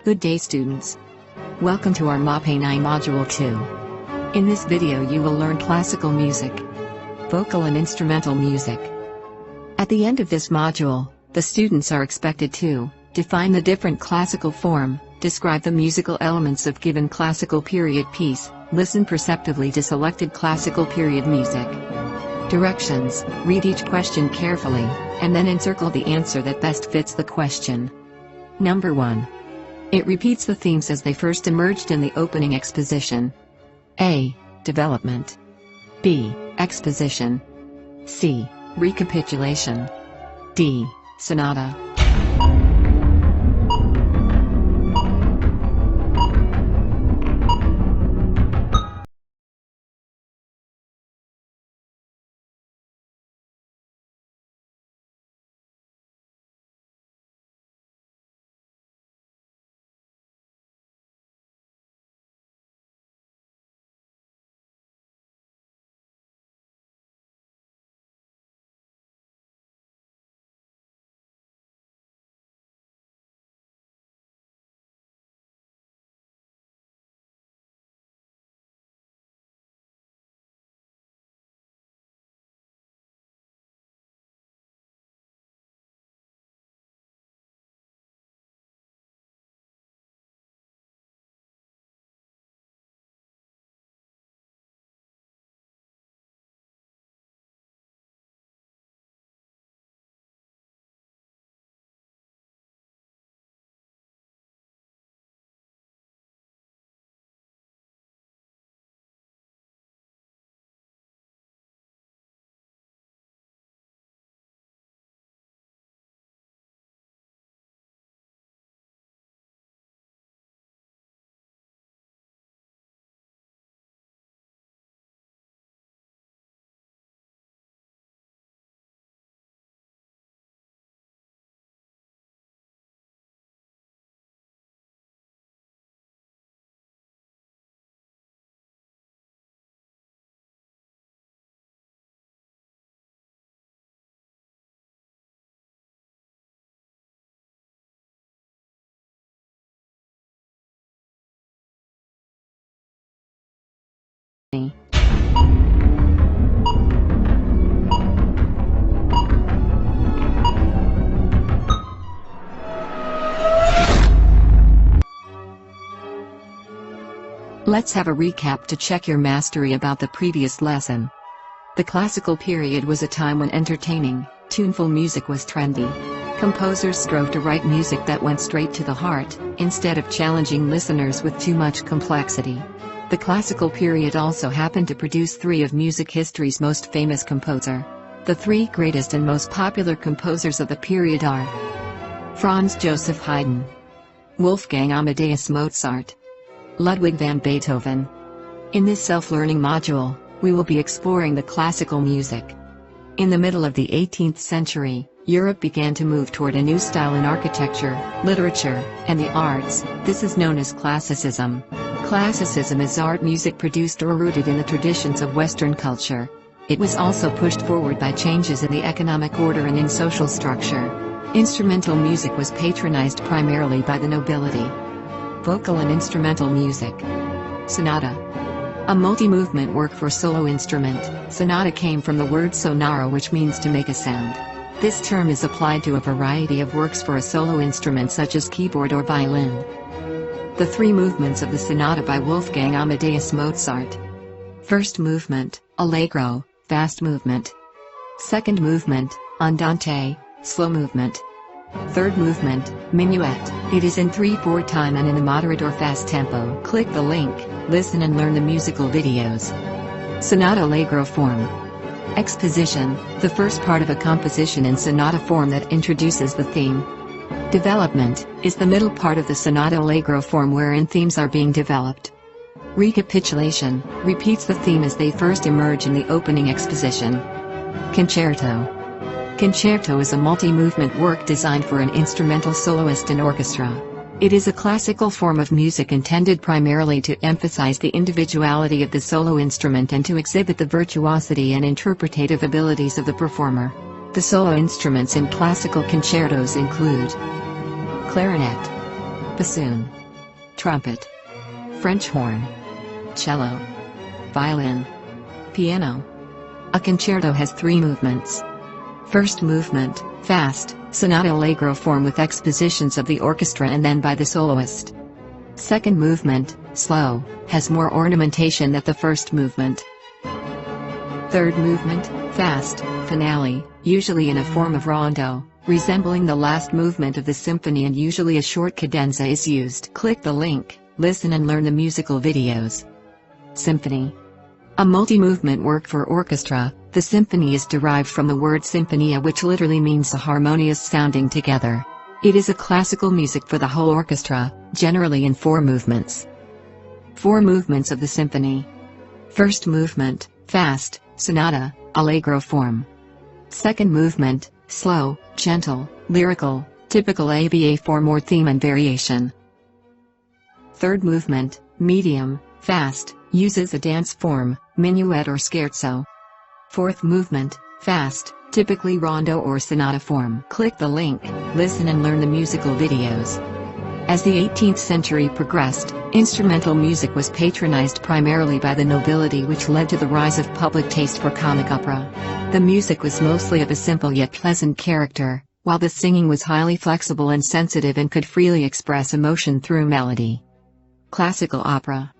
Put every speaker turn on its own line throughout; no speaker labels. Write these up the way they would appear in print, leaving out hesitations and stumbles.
Good day students. Welcome to our Mapeh 9 Module 2. In this video you will learn classical music, vocal and instrumental music. At the end of this module, the students are expected to define the different classical form, describe the musical elements of given classical period piece, listen perceptively to selected classical period music. Directions: read each question carefully, and then encircle the answer that best fits the question. Number 1. It repeats the themes as they first emerged in the opening exposition. A. Development. B. Exposition. C. Recapitulation. D. Sonata. Let's have a recap to check your mastery about the previous lesson. The classical period was a time when entertaining, tuneful music was trendy. Composers strove to write music that went straight to the heart, instead of challenging listeners with too much complexity. The classical period also happened to produce three of music history's most famous composers. The three greatest and most popular composers of the period are Franz Joseph Haydn, Wolfgang Amadeus Mozart, Ludwig van Beethoven. In this self-learning module, we will be exploring the classical music. In the middle of the 18th century, Europe began to move toward a new style in architecture, literature, and the arts. This is known as classicism. Classicism is art music produced or rooted in the traditions of Western culture. It was also pushed forward by changes in the economic order and in social structure. Instrumental music was patronized primarily by the nobility. Vocal and instrumental music. Sonata. A multi-movement work for solo instrument, sonata came from the word sonare, which means to make a sound. This term is applied to a variety of works for a solo instrument such as keyboard or violin. The three movements of the sonata by Wolfgang Amadeus Mozart. First movement, allegro, fast movement. Second movement, andante, slow movement. Third movement, minuet. It is in 3/4 time and in the moderate or fast tempo. Click the link, listen and learn the musical videos. Sonata allegro form. Exposition, the first part of a composition in sonata form that introduces the theme. Development, is the middle part of the sonata allegro form wherein themes are being developed. Recapitulation, repeats the theme as they first emerge in the opening exposition. Concerto. Concerto is a multi-movement work designed for an instrumental soloist and orchestra. It is a classical form of music intended primarily to emphasize the individuality of the solo instrument and to exhibit the virtuosity and interpretative abilities of the performer. The solo instruments in classical concertos include clarinet, bassoon, trumpet, French horn, cello, violin, piano. A concerto has 3 movements. First movement, fast, sonata allegro form with expositions of the orchestra and then by the soloist. Second movement, slow, has more ornamentation than the first movement. Third movement, fast, finale, usually in a form of rondo, resembling the last movement of the symphony, and usually a short cadenza is used. Click the link, listen and learn the musical videos. Symphony. A multi-movement work for orchestra, the symphony is derived from the word symphonia, which literally means a harmonious sounding together. It is a classical music for the whole orchestra, generally in 4 movements. 4 movements of the symphony. First movement, fast, sonata, allegro form. Second movement, slow, gentle, lyrical, typical ABA form or theme and variation. Third movement, medium, fast, uses a dance form, minuet or scherzo. Fourth movement, fast, typically rondo or sonata form. Click the link, listen and learn the musical videos. As the 18th century progressed, instrumental music was patronized primarily by the nobility, which led to the rise of public taste for comic opera. The music was mostly of a simple yet pleasant character, while the singing was highly flexible and sensitive and could freely express emotion through melody. Classical opera.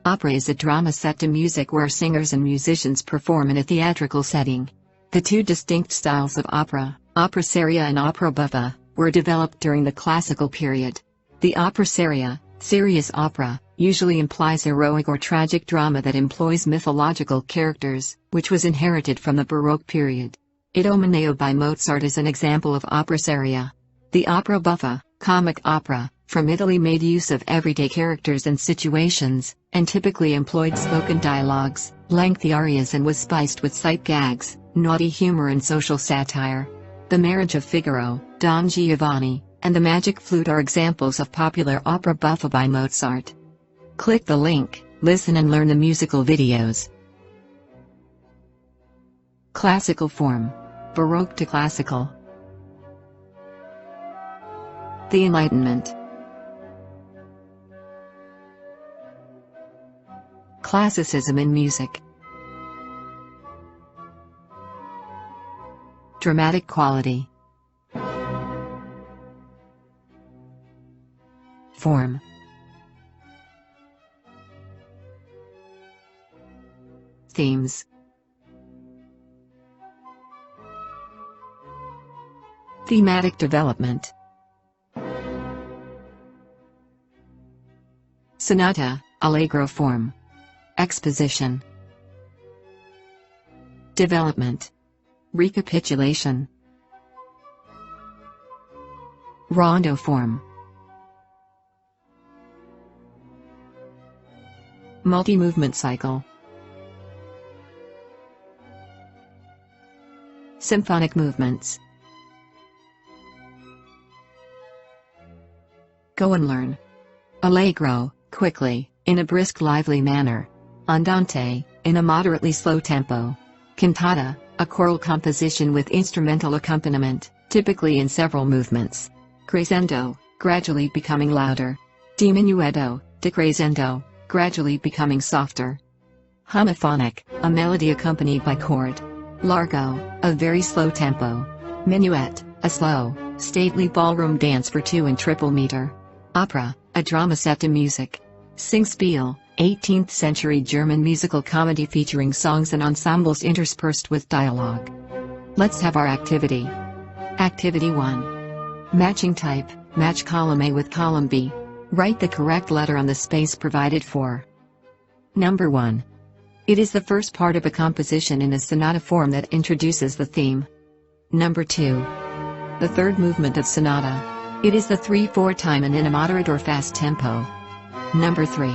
Opera is a drama set to music where singers and musicians perform in a theatrical setting. The 2 distinct styles of opera, opera seria and opera buffa, were developed during the classical period. The opera seria, serious opera, usually implies heroic or tragic drama that employs mythological characters, which was inherited from the Baroque period. Idomeneo by Mozart is an example of opera seria. The opera buffa, comic opera, from Italy made use of everyday characters and situations, and typically employed spoken dialogues, lengthy arias, and was spiced with sight gags, naughty humor and social satire. The Marriage of Figaro, Don Giovanni, and The Magic Flute are examples of popular opera buffa by Mozart. Click the link, listen and learn the musical videos. Classical form. Baroque to classical. The Enlightenment. Classicism in music. Dramatic quality. Form. Themes. Thematic development. Sonata, allegro form. Exposition. Development. Recapitulation. Rondo form. Multi-movement cycle. Symphonic movements. Go and learn. Allegro, quickly, in a brisk lively manner. Andante, in a moderately slow tempo. Cantata, a choral composition with instrumental accompaniment, typically in several movements. Crescendo, gradually becoming louder. Diminuendo, decrescendo, gradually becoming softer. Homophonic, a melody accompanied by chord. Largo, a very slow tempo. Minuet, a slow, stately ballroom dance for 2 and triple meter. Opera, a drama set to music. Singspiel, 18th century German musical comedy featuring songs and ensembles interspersed with dialogue. Let's have our activity. Activity 1. Matching type, match column A with column B. Write the correct letter on the space provided for. Number 1. It is the first part of a composition in a sonata form that introduces the theme. Number 2. The third movement of sonata. It is the 3/4 time and in a moderate or fast tempo. Number 3.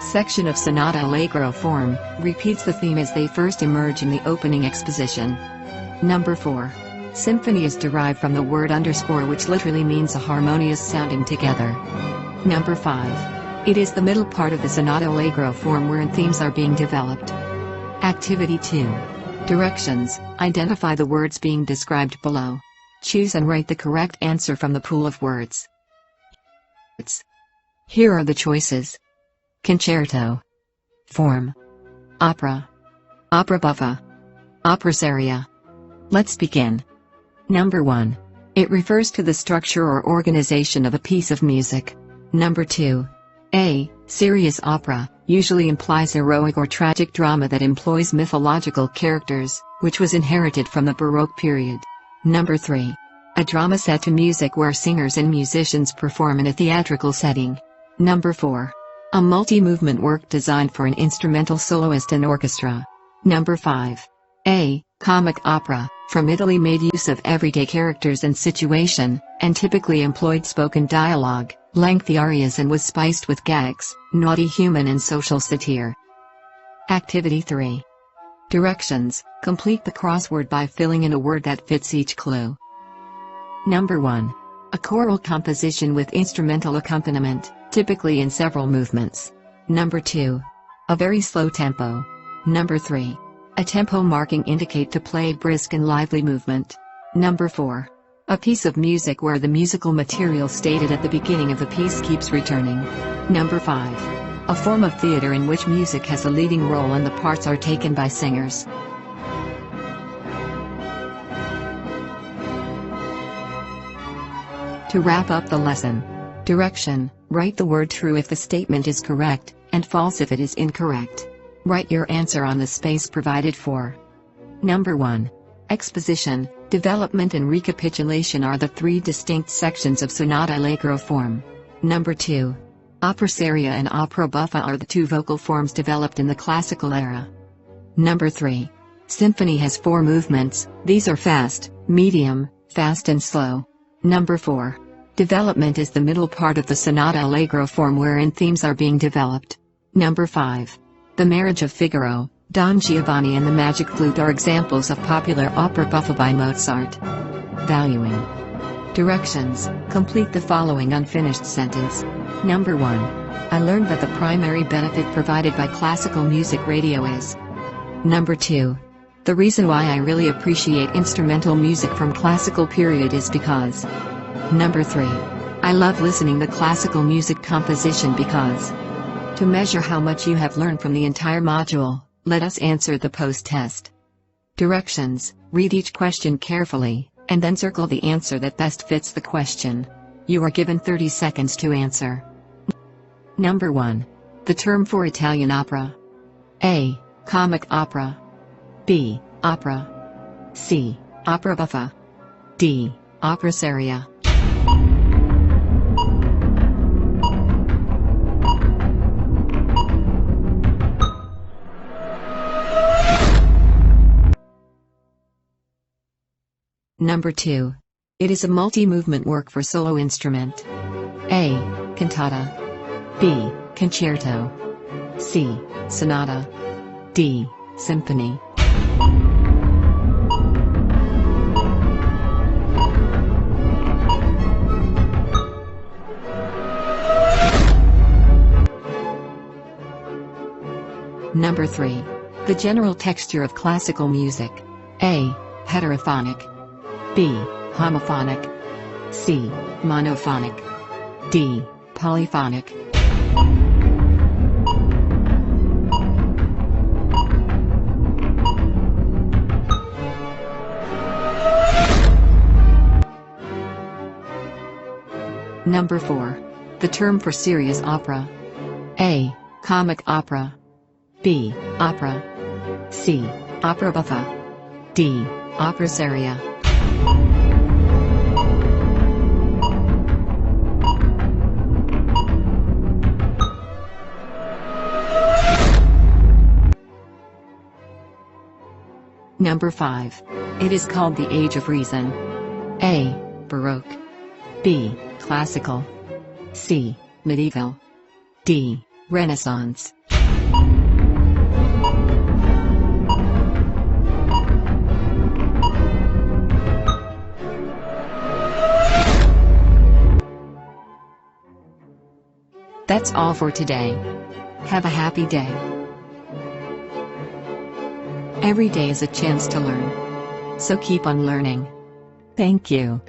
Section of sonata allegro form, repeats the theme as they first emerge in the opening exposition. Number 4. Symphony is derived from the word underscore, which literally means a harmonious sounding together. Number 5. It is the middle part of the sonata allegro form wherein themes are being developed. Activity 2. Directions, identify the words being described below. Choose and write the correct answer from the pool of words. parts. Here are the choices. Concerto. Form. Opera. Opera buffa. Opera seria. Let's begin. Number 1. It refers to the structure or organization of a piece of music. Number 2. A. Serious opera, usually implies heroic or tragic drama that employs mythological characters, which was inherited from the Baroque period. Number 3. A drama set to music where singers and musicians perform in a theatrical setting. Number 4. A multi-movement work designed for an instrumental soloist and orchestra. Number 5. A. Comic opera, from Italy, made use of everyday characters and situation, and typically employed spoken dialogue, lengthy arias, and was spiced with gags, naughty human and social satire. Activity 3. Directions: complete the crossword by filling in a word that fits each clue. Number 1. A choral composition with instrumental accompaniment, typically in several movements. Number 2. A very slow tempo. Number 3. A tempo marking indicate to play brisk and lively movement. Number 4. A piece of music where the musical material stated at the beginning of the piece keeps returning. Number 5. A form of theater in which music has a leading role and the parts are taken by singers. To wrap up the lesson. Direction: write the word true if the statement is correct, and false if it is incorrect. Write your answer on the space provided for. Number 1. Exposition, development and recapitulation are the three distinct sections of sonata allegro form. Number 2. Opera seria and opera buffa are the two vocal forms developed in the classical era. Number 3. Symphony has 4 movements, these are fast, medium, fast and slow. Number 4. Development is the middle part of the sonata allegro form wherein themes are being developed. Number 5. The Marriage of Figaro, Don Giovanni and the Magic Flute are examples of popular opera buffa by Mozart. Valuing. Directions: complete the following unfinished sentence. Number 1. I learned that the primary benefit provided by classical music radio is. Number 2. The reason why I really appreciate instrumental music from classical period is because. Number 3. I love listening to classical music composition because. To measure how much you have learned from the entire module, let us answer the post-test. Directions: read each question carefully, and then circle the answer that best fits the question. You are given 30 seconds to answer. Number 1. The term for Italian opera. A. Comic opera. B. Opera. C. Opera buffa. D. Opera seria. Number 2. It is a multi-movement work for solo instrument. A. Cantata. B. Concerto. C. Sonata. D. Symphony. Number 3. The general texture of classical music. A. Heterophonic. B. Homophonic. C. Monophonic. D. Polyphonic. Number 4. The term for serious opera. A. Comic opera. B. Opera. C. Opera buffa. D. Opera seria. Number 5. It is called the Age of Reason. A. Baroque. B. Classical. C. Medieval. D. Renaissance. That's all for today. Have a happy day. Every day is a chance to learn. So keep on learning. Thank you.